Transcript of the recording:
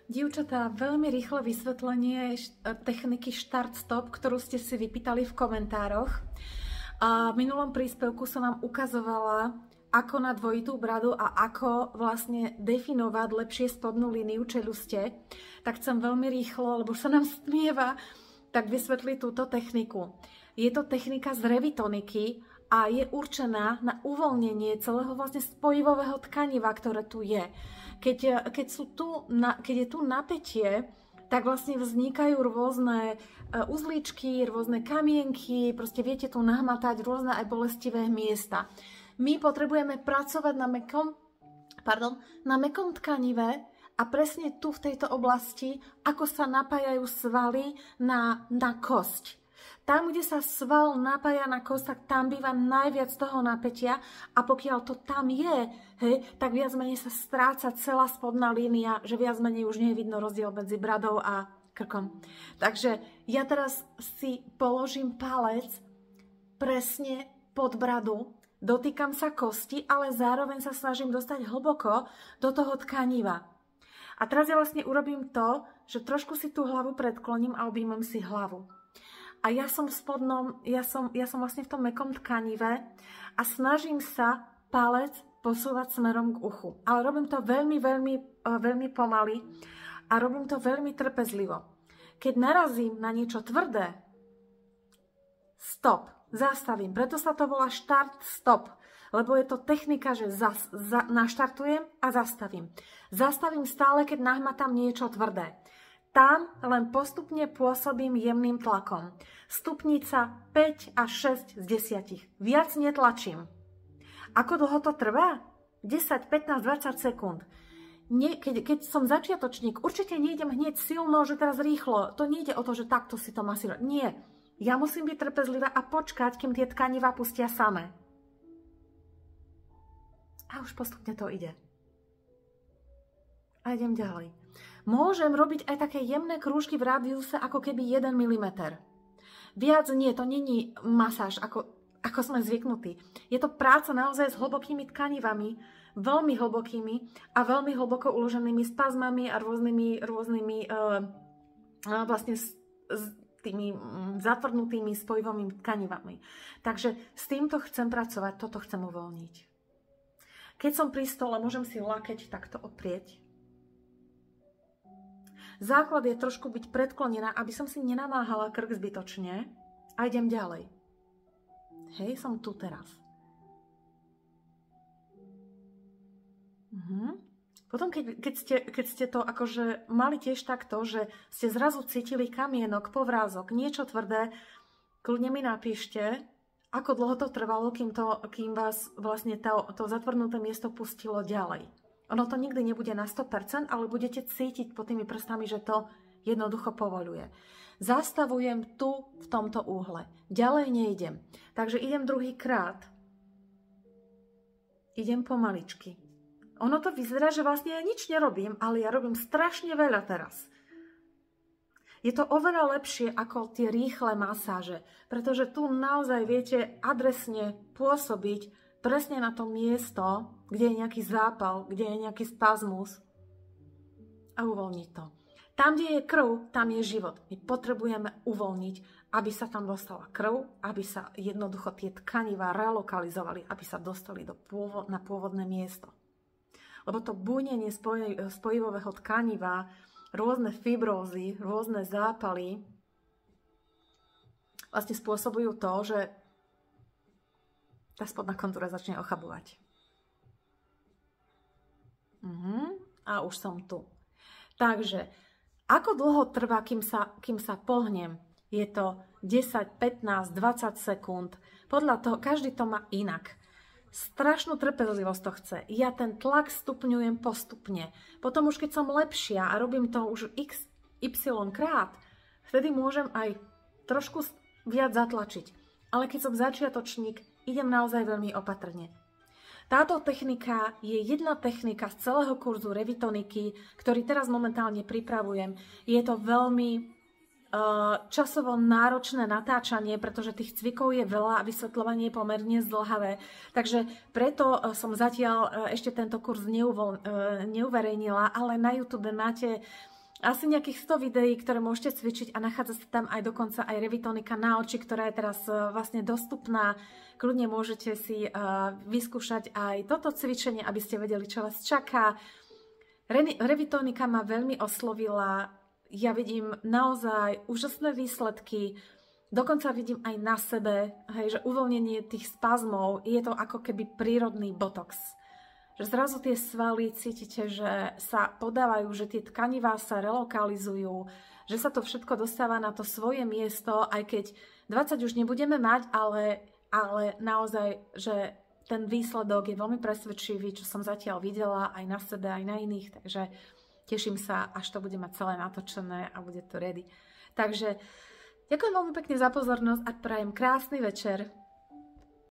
Dievčatá, veľmi rýchle vysvetlenie techniky Start-Stop, ktorú ste si vypýtali v komentároch. A v minulom príspevku som vám ukazovala, ako na dvojitú bradu a ako vlastne definovať lepšie spodnú líniu čeľuste. Tak chcem veľmi rýchlo, lebo sa nám stmieva, tak vysvetliť túto techniku. Je to technika z revitoniky a je určená na uvoľnenie celého vlastne spojivového tkaniva, ktoré tu je. Keď je tu napätie, tak vlastne vznikajú rôzne uzlíčky, rôzne kamienky, proste viete tu nahmatať rôzne aj bolestivé miesta. My potrebujeme pracovať na mäkkom tkanive a presne tu v tejto oblasti, ako sa napájajú svaly na kosť. Tam, kde sa sval napája na kosť, tak tam býva najviac toho napätia a pokiaľ to tam je, tak viac menej sa stráca celá spodná línia, že viac menej už nie je vidno rozdiel medzi bradou a krkom. Takže ja teraz si položím palec presne pod bradu, dotýkam sa kosti, ale zároveň sa snažím dostať hlboko do toho tkaniva. A teraz ja vlastne urobím to, že trošku si tú hlavu predkloním a objímem si hlavu. A ja som vlastne v tom mäkkom tkanive a snažím sa palec posúvať smerom k uchu. Ale robím to veľmi pomaly a robím to veľmi trpezlivo. Keď narazím na niečo tvrdé, stop, zastavím. Preto sa to volá start-stop, lebo je to technika, že naštartujem a zastavím. Zastavím stále, keď nahmatám niečo tvrdé. Tam len postupne pôsobím jemným tlakom. Stupnica 5 až 6 z 10. Viac netlačím. Ako dlho to trvá? 10, 15, 20 sekúnd. Keď som začiatočník, určite nejdem hneď silno, že teraz rýchlo. To nejde o to, že takto si to masírujem. Nie. Ja musím byť trpezlivá a počkať, kým tie tkanivá pustia samé. A už postupne to ide. A idem ďalej. Môžem robiť aj také jemné krúžky v rádiuse ako keby 1 mm. Viac nie, to není masáž, ako sme zvyknutí. Je to práca naozaj s hlbokými tkanivami, veľmi hlbokými a veľmi hlboko uloženými spazmami a rôznymi vlastne s tými zatvrdnutými spojivými tkanivami. Takže s týmto chcem pracovať, toto chcem uvoľniť. Keď som pri stole, môžem si lakeť takto oprieť. Základ je trošku byť predklonená, aby som si nenamáhala krk zbytočne a idem ďalej. Hej, som tu teraz. Potom, keď ste to akože mali tiež takto, že ste zrazu cítili kamienok, povrázok, niečo tvrdé, kľudne mi napíšte, ako dlho to trvalo, kým vás vlastne to zatvrdnuté miesto pustilo ďalej. Ono to nikdy nebude na 100%, ale budete cítiť pod tými prstami, že to jednoducho povoľuje. Zastavujem tu, v tomto úhle. Ďalej nejdem. Takže idem druhýkrát. Idem pomaličky. Ono to vyzerá, že vlastne ja nič nerobím, ale ja robím strašne veľa teraz. Je to oveľa lepšie ako tie rýchle masáže, pretože tu naozaj viete adresne pôsobiť presne na to miesto, kde je nejaký zápal, kde je nejaký spazmus a uvoľniť to. Tam, kde je krv, tam je život. My potrebujeme uvoľniť, aby sa tam dostala krv, aby sa jednoducho tie tkanivá relokalizovali, aby sa dostali na pôvodné miesto. Lebo to bujnenie spojivového tkaniva, rôzne fibrózy, rôzne zápaly vlastne spôsobujú to, že tá spodná kontúra začne ochabovať. A už som tu. Takže, ako dlho trvá, kým sa pohnem? Je to 10, 15, 20 sekúnd. Podľa toho, každý to má inak. Strašnú trpezlivosť to chce. Ja ten tlak stupňujem postupne. Potom už keď som lepšia a robím to už XY krát, vtedy môžem aj trošku viac zatlačiť. Ale keď som začiatočník, idem naozaj veľmi opatrne. Táto technika je jedna technika z celého kurzu revitoniky, ktorý teraz momentálne pripravujem. Je to veľmi časovo náročné natáčanie, pretože tých cvikov je veľa a vysvetľovanie je pomerne zdĺhavé. Takže preto som zatiaľ ešte tento kurz neuverejnila, ale na YouTube máte asi nejakých 100 videí, ktoré môžete cvičiť a nachádza sa tam aj dokonca aj revitonika na oči, ktorá je teraz vlastne dostupná. Kľudne môžete si vyskúšať aj toto cvičenie, aby ste vedeli, čo vás čaká. Revitonika ma veľmi oslovila. Ja vidím naozaj úžasné výsledky. Dokonca vidím aj na sebe, hej, že uvoľnenie tých spazmov je to ako keby prírodný botox. Že zrazu tie svaly cítite, že sa podávajú, že tie tkanivá sa relokalizujú, že sa to všetko dostáva na to svoje miesto, aj keď 20 už nebudeme mať, ale naozaj, že ten výsledok je veľmi presvedčivý, čo som zatiaľ videla aj na sebe, aj na iných, takže teším sa, až to bude mať celé natočené a bude to ready. Takže ďakujem veľmi pekne za pozornosť a prajem krásny večer.